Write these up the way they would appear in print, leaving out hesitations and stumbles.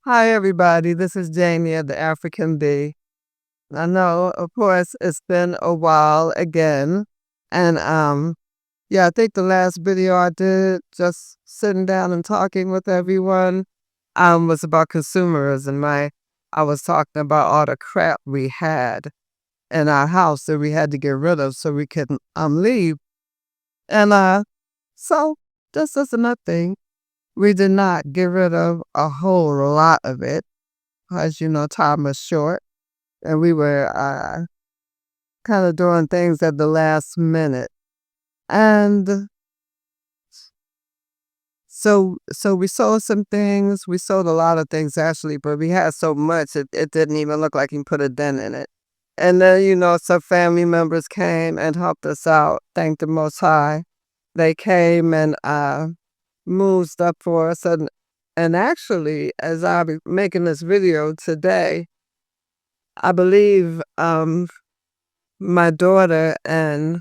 Hi, everybody. This is Jamie of the African Bee. I know, of course, it's been a while again. And yeah, I think the last video I did, just sitting down and talking with everyone, was about consumerism. I was talking about all the crap we had in our house that we had to get rid of so we could leave. And so just as another thing, we did not get rid of a whole lot of it. As you know, time was short, and we were kind of doing things at the last minute. And so we sold some things. We sold a lot of things actually, but we had so much it didn't even look like you put a dent in it. And then, some family members came and helped us out. Thank the Most High. They came and moved stuff for us. And actually, as I'm making this video today, I believe my daughter and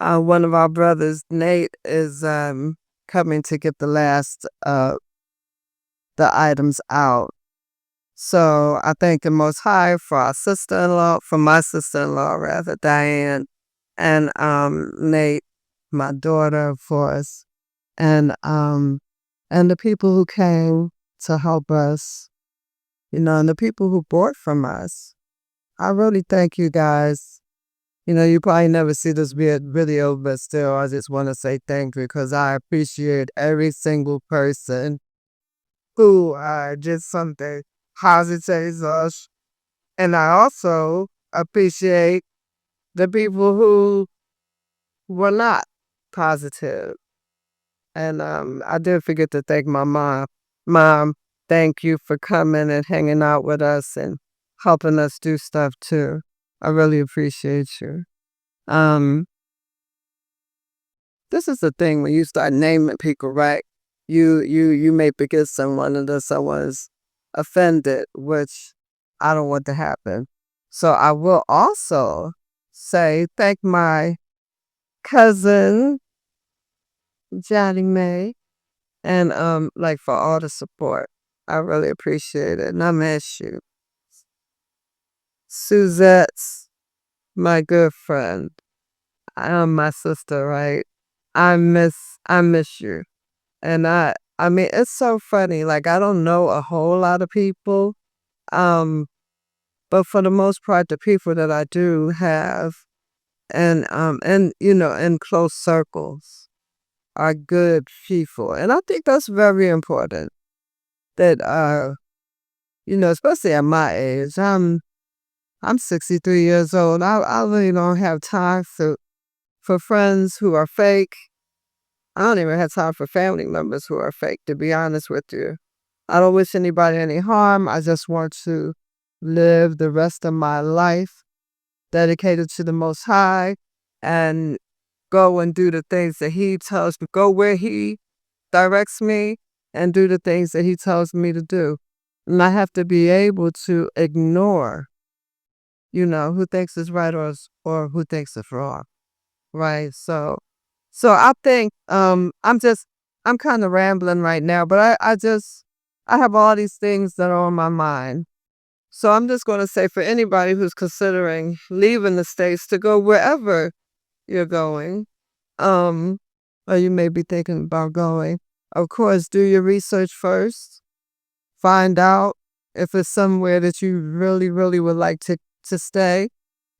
one of our brothers, Nate, is coming to get the last the items out. So I thank the Most High for our sister-in-law, for my sister-in-law rather, Diane, and Nate, my daughter, of course, and the people who came to help us, and the people who bought from us. I really thank you guys. You probably never see this video, but still, I just want to say thank you because I appreciate every single person who did something positive us. And I also appreciate the people who were not positive. And I did forget to thank my mom. Mom, thank you for coming and hanging out with us and helping us do stuff too. I really appreciate you. Um, this is the thing when you start naming people, right? You may forget someone and then someone's offended, which I don't want to happen. So I will also say thank my cousin Johnny May and like for all the support. I really appreciate it. And I miss you. Suzette's my good friend. My sister, right? I miss you. And I mean, it's so funny. Like, I don't know a whole lot of people. Um, but for the most part, the people that I do have and in close circles are good people. And I think that's very important that especially at my age. I'm 63 years old. I really don't have time for friends who are fake. I don't even have time for family members who are fake, to be honest with you. I don't wish anybody any harm. I just want to live the rest of my life dedicated to the Most High and go and do the things that He tells me, go where He directs me and do the things that He tells me to do. And I have to be able to ignore, who thinks it's right or who thinks it's wrong. Right. So I think I'm kind of rambling right now, but I have all these things that are on my mind. So I'm just going to say for anybody who's considering leaving the States to go wherever you're going, or you may be thinking about going, of course, do your research first. Find out if it's somewhere that you really, really would like to stay,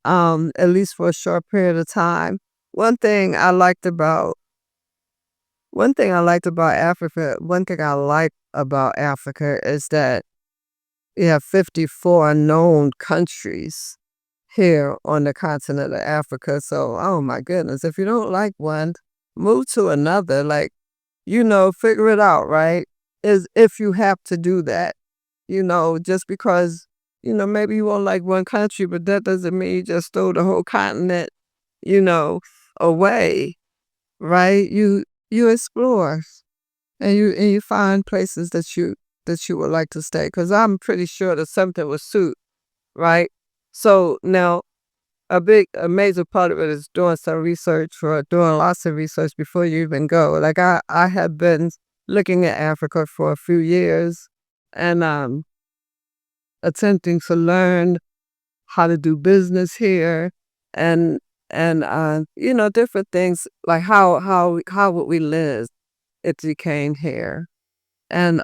at least for a short period of time. One thing I liked about Africa, one thing I like about Africa is that we have 54 known countries here on the continent of Africa. So, oh my goodness, if you don't like one, move to another. Like, figure it out, right? Is if you have to do that, just because, maybe you won't like one country, but that doesn't mean you just throw the whole continent, you know, away, right? You explore and you find places that you would like to stay. Because I'm pretty sure that something will suit, right? So now a major part of it is doing some research or doing lots of research before you even go. Like I have been looking at Africa for a few years and attempting to learn how to do business here, and different things like how would we live if we came here. And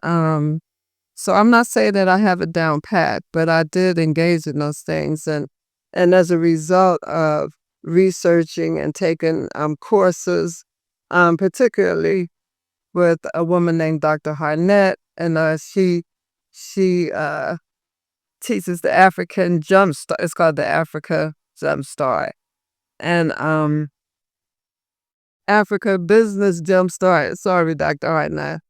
so I'm not saying that I have it down pat, but I did engage in those things, and as a result of researching and taking courses, particularly with a woman named Dr. Harnett, and she teaches the African Jump Start. It's called the Africa Jump Start, and Africa Business Jump Start. Sorry, Dr. Harnett.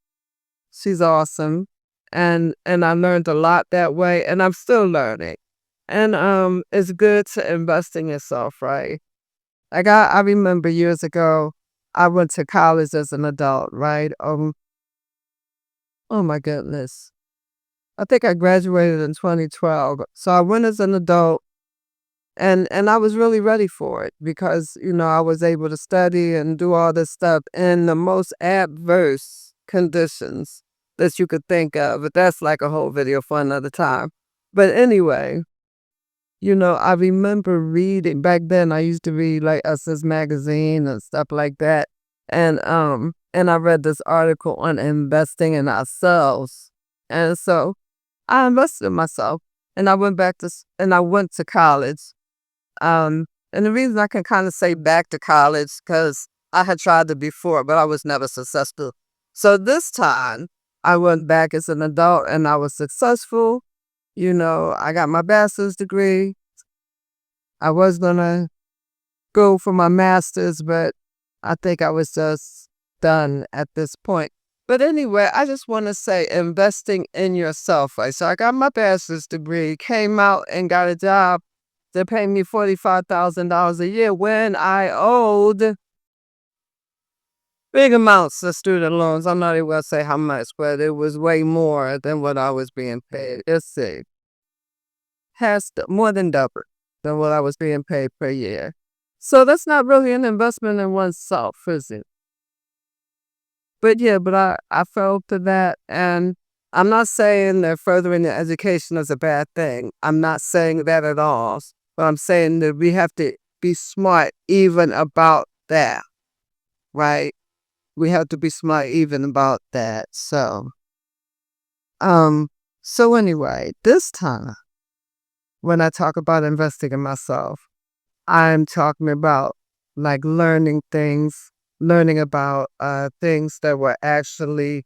She's awesome. And I learned a lot that way, and I'm still learning. And it's good to invest in yourself, right? Like I remember years ago, I went to college as an adult, right? Oh my goodness. I think I graduated in 2012. So I went as an adult, and I was really ready for it because, I was able to study and do all this stuff in the most adverse conditions that you could think of. But that's like a whole video for another time. But anyway, I remember reading back then. I used to read like Us's magazine and stuff like that. And I read this article on investing in ourselves. And so I invested in myself, and I went to college. And the reason I can kind of say back to college, because I had tried it before, but I was never successful. So this time I went back as an adult and I was successful. I got my bachelor's degree. I was going to go for my master's, but I think I was just done at this point. But anyway, I just want to say investing in yourself, right? So I got my bachelor's degree, came out and got a job. They paid me $45,000 a year when I owed big amounts of student loans. I'm not even going to say how much, but it was way more than what I was being paid. Let's see. More than double than what I was being paid per year. So that's not really an investment in oneself, is it? But yeah, I fell to that. And I'm not saying that furthering the education is a bad thing. I'm not saying that at all. But I'm saying that we have to be smart even about that, right? We have to be smart even about that. So anyway, this time when I talk about investing in myself, I'm talking about like learning about things that were actually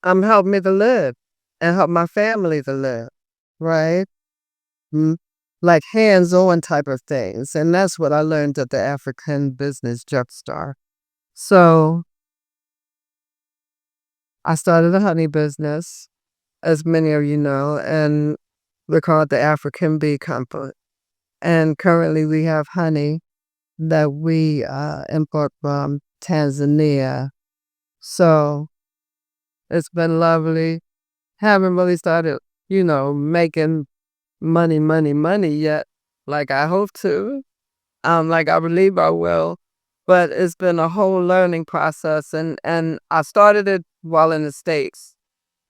help me to live and help my family to live, right? Mm, Like hands-on type of things. And that's what I learned at the African Business Jumpstart. So I started a honey business, as many of you know, and we're called the African Bee Company. And currently we have honey that we import from Tanzania. So it's been lovely. Haven't really started, making money yet, like I hope to. Like I believe I will. But it's been a whole learning process, and I started it while in the States,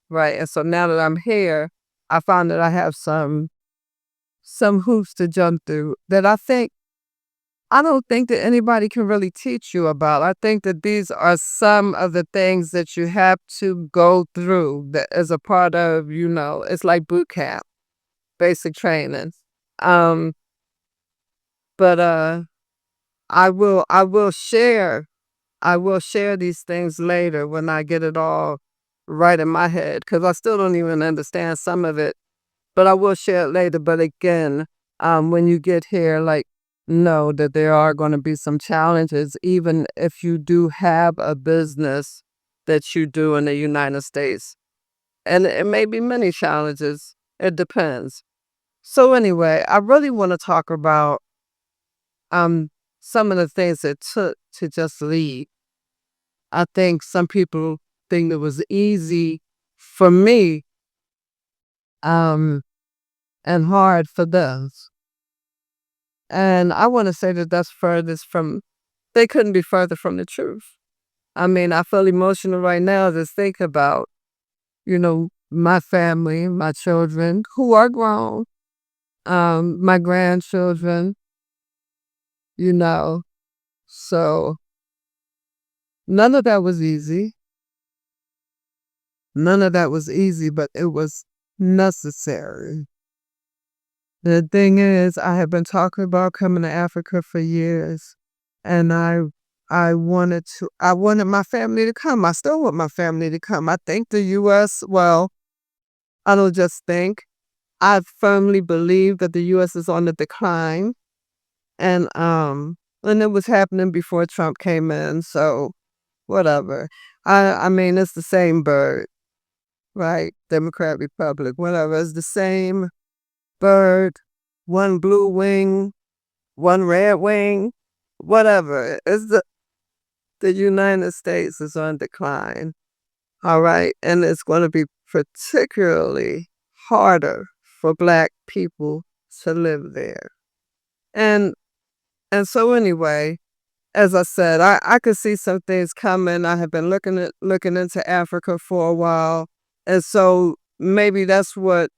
right? And so now that I'm here, I found that I have some hoops to jump through that I don't think that anybody can really teach you about. I think that these are some of the things that you have to go through that as a part of, it's like boot camp, basic training. Um, but I will share these things later when I get it all right in my head, because I still don't even understand some of it, but I will share it later. But again, when you get here, like, know that there are going to be some challenges, even if you do have a business that you do in the United States. And it may be many challenges. It depends. So anyway, I really want to talk about some of the things it took to just leave. I think some people think it was easy for me, and hard for those. And I want to say that they couldn't be further from the truth. I mean, I feel emotional right now to think about, my family, my children, who are grown, my grandchildren, you know. So none of that was easy. None of that was easy, but it was necessary. The thing is, I have been talking about coming to Africa for years, and I wanted my family to come. I still want my family to come. I think the U.S. Well, I don't just think. I firmly believe that the U.S. is on the decline, and it was happening before Trump came in. So whatever. I mean, it's the same bird, right? Democrat, Republic, whatever. It's the same bird. One blue wing, one red wing, whatever. The United States is on decline. All right. And it's going to be particularly harder for Black people to live there. And and so anyway, as I said, I could see some things coming. I have been looking into Africa for a while. And so maybe that's what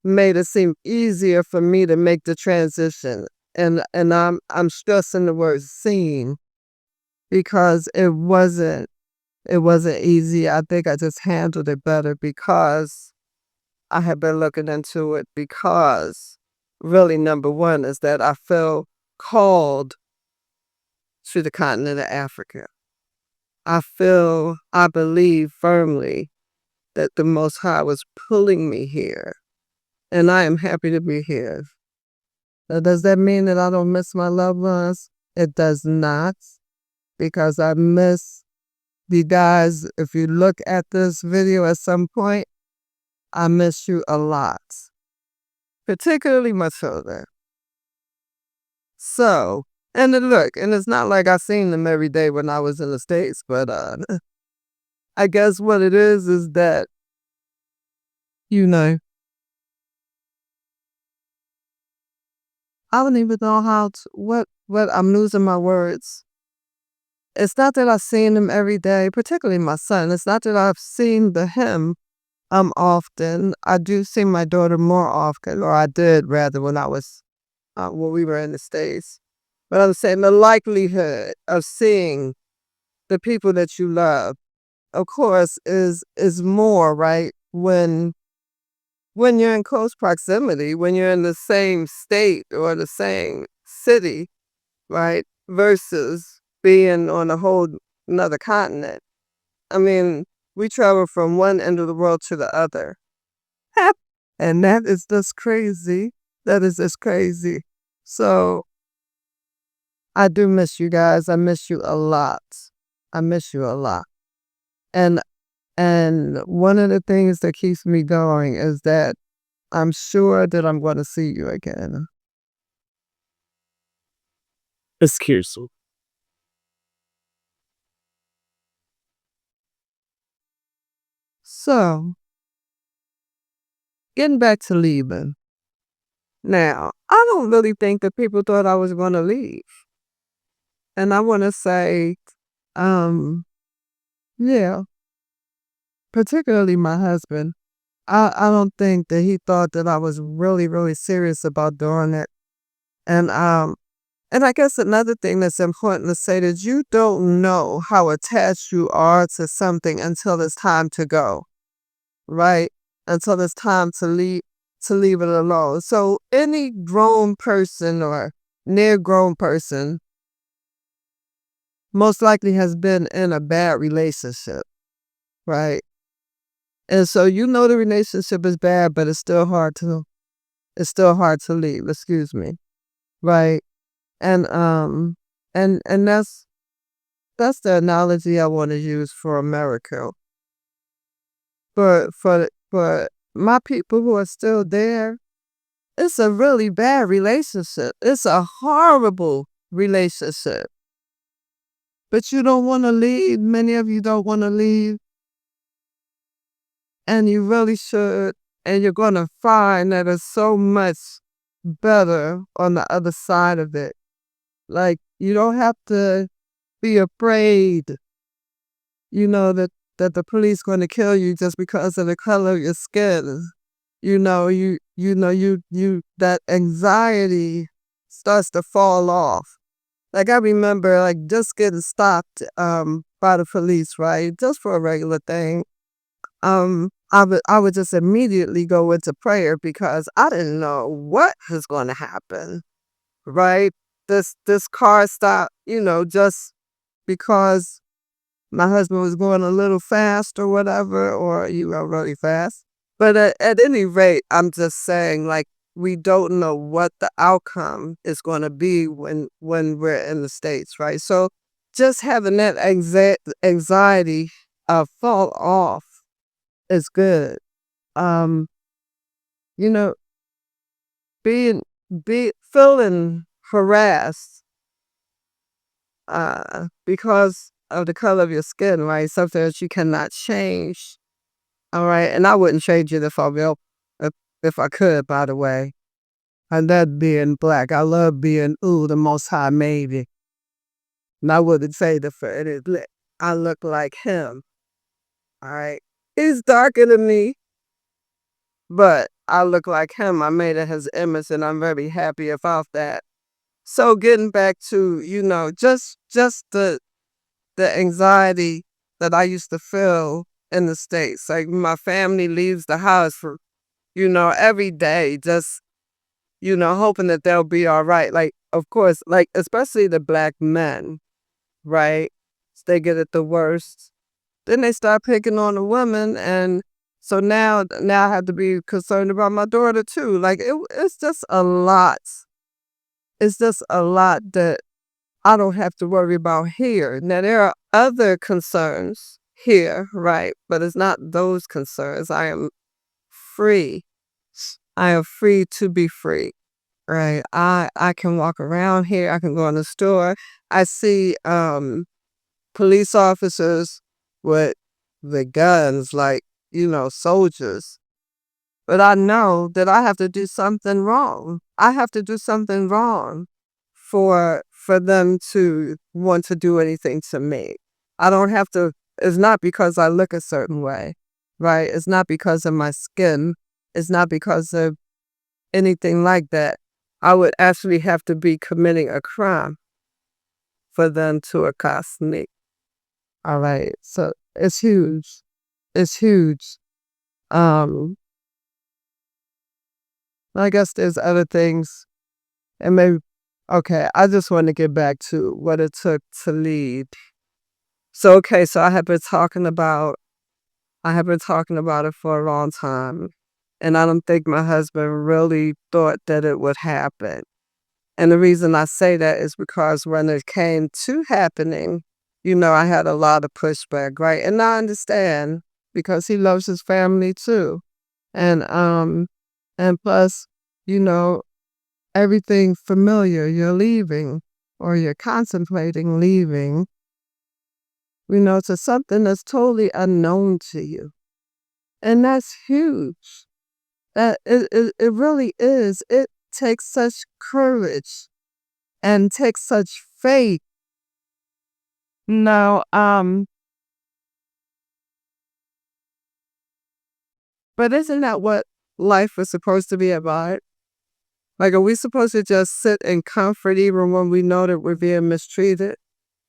made it seem easier for me to make the transition. And I'm stressing the word "seen" because it wasn't easy. I think I just handled it better because I have been looking into it, because really number one is that I feel called to the continent of Africa. I believe firmly that the Most High was pulling me here, and I am happy to be here. Now, does that mean that I don't miss my loved ones? It does not, because I miss you guys. If you look at this video at some point, I miss you a lot, particularly my children. So, and then look, and it's not like I seen them every day when I was in the States, but I guess what it is that, you know, I don't even know how to, what, I'm losing my words. It's not that I've seen him every day, particularly my son. It's not that I've seen him often. I do see my daughter more often, or I did rather when we were in the States. But I'm saying the likelihood of seeing the people that you love, of course, is more, right? When you're in close proximity, when you're in the same state or the same city, right? Versus being on a whole another continent. I mean, we travel from one end of the world to the other. And that is just crazy. That is just crazy. So I do miss you guys. I miss you a lot. I miss you a lot. And and one of the things that keeps me going is that I'm sure that I'm going to see you again. Excuse me. So, getting back to leaving. Now, I don't really think that people thought I was going to leave. And I want to say, um, yeah, particularly my husband. I don't think that he thought that I was really, really serious about doing it. And and I guess another thing that's important to say that you don't know how attached you are to something until it's time to go, right? Until it's time to leave it alone. So any grown person or near grown person most likely has been in a bad relationship, right? And so you know the relationship is bad, but it's still hard to leave, excuse me. Right. And and that's the analogy I want to use for America. For my people who are still there, it's a really bad relationship. It's a horrible relationship. But you don't want to leave. Many of you don't want to leave. And you really should. And you're going to find that it's so much better on the other side of it. Like, you don't have to be afraid, that that the police going to kill you just because of the color of your skin. That anxiety starts to fall off. Like I remember like just getting stopped by the police, right? Just for a regular thing. I would just immediately go into prayer because I didn't know what was going to happen, right? This car stopped, just because my husband was going a little fast or whatever, or really fast. But at any rate, I'm just saying, like, we don't know what the outcome is going to be when we're in the States, right? So just having that anxiety fall off is good. Um, you know, being be feeling harassed because of the color of your skin, right? Something that you cannot change. All right. And I wouldn't change it if I will, if I could, by the way. I love being black. I love being, the most high made it. And I wouldn't say the for it is I look like him. All right. He's darker than me, but I look like him. I made it his image and I'm very happy about that. So getting back to, just the anxiety that I used to feel in the States. Like my family leaves the house for, every day, just, hoping that they'll be all right. Like, of course, like, especially the black men, right? They get it the worst. Then they start picking on the women. And so now I have to be concerned about my daughter too. Like it's just a lot. It's just a lot that I don't have to worry about here. Now, there are other concerns here, right? But it's not those concerns. I am free. I am free to be free, right? I can walk around here. I can go in the store. I see police officers with the guns, like, soldiers. But I know that I have to do something wrong. I have to do something wrong for them to want to do anything to me. I don't have to, it's not because I look a certain way, right? It's not because of my skin. It's not because of anything like that. I would actually have to be committing a crime for them to accost me. All right. So it's huge. It's huge. Um, I guess there's other things and maybe, okay, I just want to get back to what it took to lead. So, okay, so I have been talking about it for a long time. And I don't think my husband really thought that it would happen. And the reason I say that is because when it came to happening, I had a lot of pushback, right? And I understand because he loves his family too. And plus, you know, everything familiar you're leaving or you're contemplating leaving, to something that's totally unknown to you. And that's huge. It really is. It takes such courage and takes such faith. No, but isn't that what life is supposed to be about? Like, are we supposed to just sit in comfort even when we know that we're being mistreated?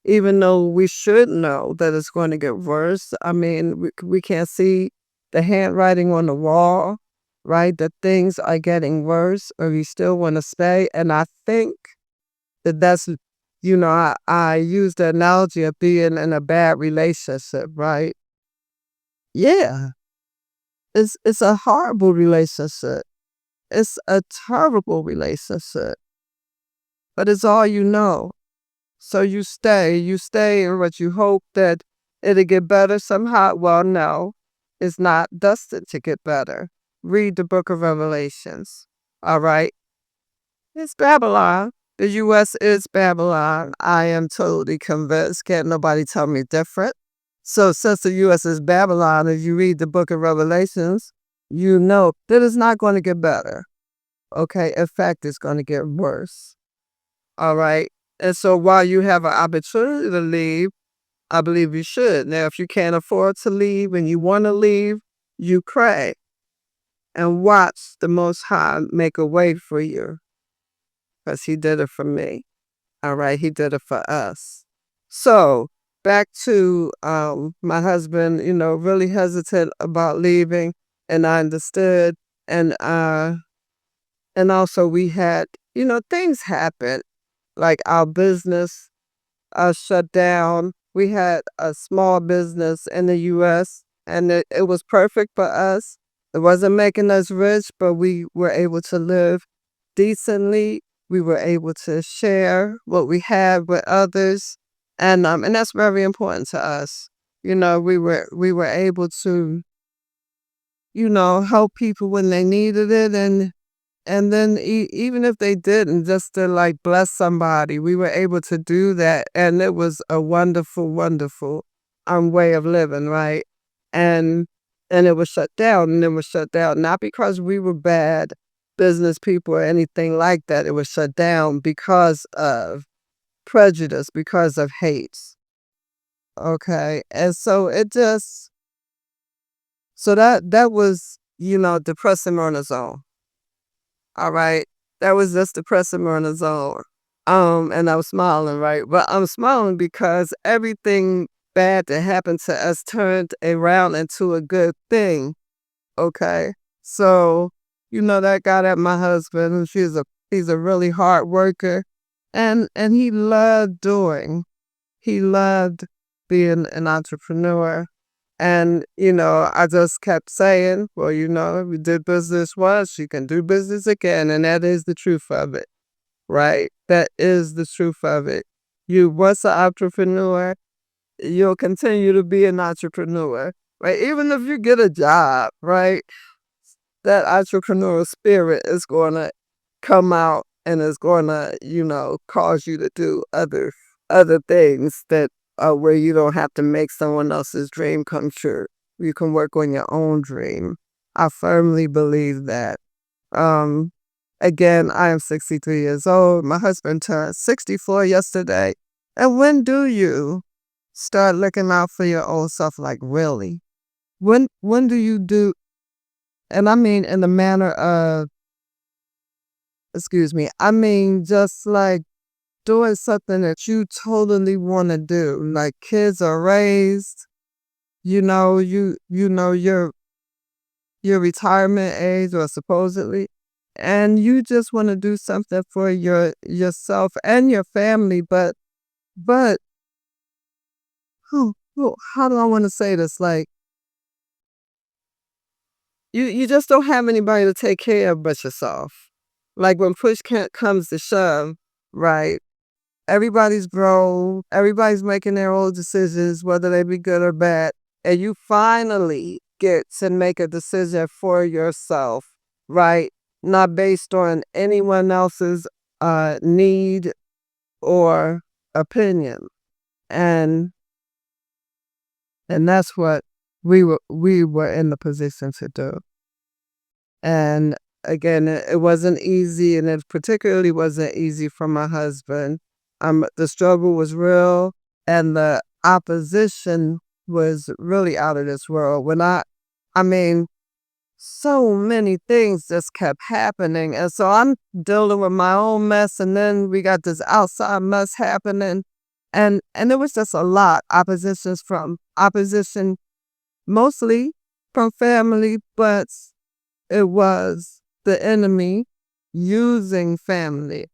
Even though we should know that it's going to get worse. I mean, we can't see the handwriting on the wall, right? That things are getting worse, or we still want to stay. And I think that's, I use the analogy of being in a bad relationship, right? Yeah, it's a horrible relationship. It's a terrible relationship, but it's all you know. So you stay in what you hope that it'll get better somehow. Well, no, it's not destined to get better. Read the book of Revelations. All right. It's Babylon. The U.S. is Babylon. I am totally convinced. Can't nobody tell me different. So since the U.S. is Babylon, if you read the book of Revelations, you know that it's not going to get better. Okay. In fact, it's going to get worse. All right. And so while you have an opportunity to leave, I believe you should. Now, if you can't afford to leave and you want to leave, you pray and watch the Most High make a way for you because He did it for me. All right, He did it for us. So back to my husband, really hesitant about leaving, and I understood, and uh, and also we had, things happen like our business shut down. We had a small business in the U.S. and it was perfect for us. It wasn't making us rich, but we were able to live decently. We were able to share what we had with others, and that's very important to us. We were able to help people when they needed it, and then even if they didn't, just to like bless somebody, we were able to do that. And it was a wonderful, wonderful way of living, right? And and it was shut down, and it was shut down not because we were bad business people or anything like that. It was shut down because of prejudice, because of hate. Okay. And so that was, depressing on its own. All right. That was just depressing on its own. And I was smiling, right? But I'm smiling because everything bad that happened to us turned around into a good thing. Okay. So, that got at my husband, and he's a really hard worker, and he loved being an entrepreneur. And, I just kept saying, well, we did business once, you can do business again. And that is the truth of it, right? That is the truth of it. You once an entrepreneur, you'll continue to be an entrepreneur, right? Even if you get a job, right? That entrepreneurial spirit is going to come out and is going to, cause you to do other things that where you don't have to make someone else's dream come true. You can work on your own dream. I firmly believe that. Um, Again, I am 63 years old. My husband turned 64 yesterday. And when do you start looking out for your own self? Like, really? When do you do? And I mean in the manner of, excuse me, I mean just like doing something that you totally want to do. Like kids are raised, your retirement age or supposedly, and you just want to do something for yourself and your family. But how do I want to say this? Like you just don't have anybody to take care of but yourself. Like when push comes to shove, right? Everybody's grown, everybody's making their own decisions, whether they be good or bad. And you finally get to make a decision for yourself, right? Not based on anyone else's need or opinion. And and that's what we were in the position to do. And again, it wasn't easy, and it particularly wasn't easy for my husband. The struggle was real, and the opposition was really out of this world. I mean, so many things just kept happening, and so I'm dealing with my own mess, and then we got this outside mess happening, and it was just a lot. Opposition, mostly from family, but it was the enemy using family.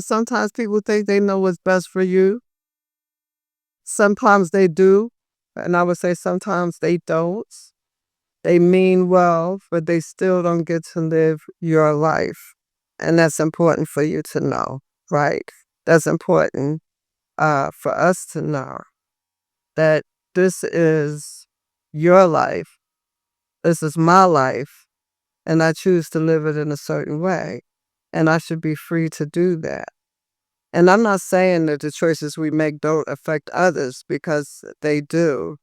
Sometimes people think they know what's best for you. Sometimes they do. And I would say sometimes they don't. They mean well, but they still don't get to live your life. And that's important for you to know, right? That's important for us to know that this is your life. This is my life. And I choose to live it in a certain way. And I should be free to do that. And I'm not saying that the choices we make don't affect others, because they do.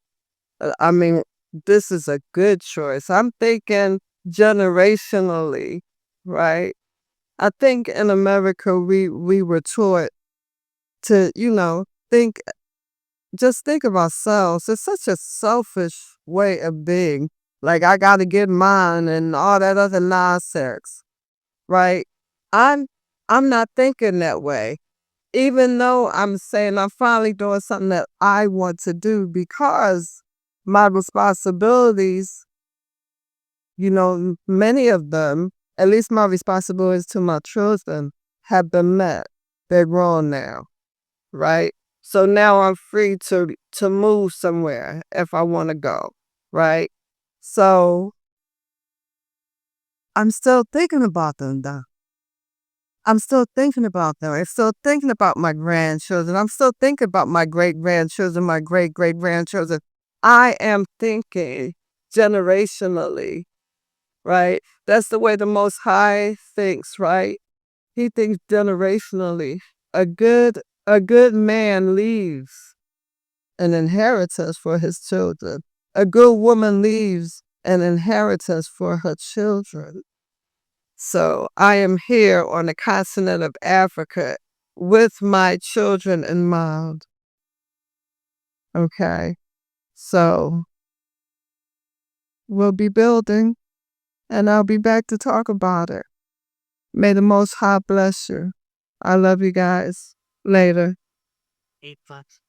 I mean, this is a good choice. I'm thinking generationally, right? I think in America we were taught to, think just think of ourselves. It's such a selfish way of being. Like, I got to get mine and all that other nonsense, right? I'm I'm not thinking that way. Even though I'm saying I'm finally doing something that I want to do because my responsibilities, many of them, at least my responsibilities to my children, have been met. They're grown now, right? So now I'm free to move somewhere if I want to go, right? So I'm still thinking about them though. I'm still thinking about them. I'm still thinking about my grandchildren. I'm still thinking about my great grandchildren, my great great grandchildren. I am thinking generationally, right? That's the way the Most High thinks, right? He thinks generationally. A good man leaves an inheritance for his children. A good woman leaves an inheritance for her children. So I am here on the continent of Africa with my children in mind. Okay. So we'll be building and I'll be back to talk about it. May the Most High bless you. I love you guys. Later. 8 bucks.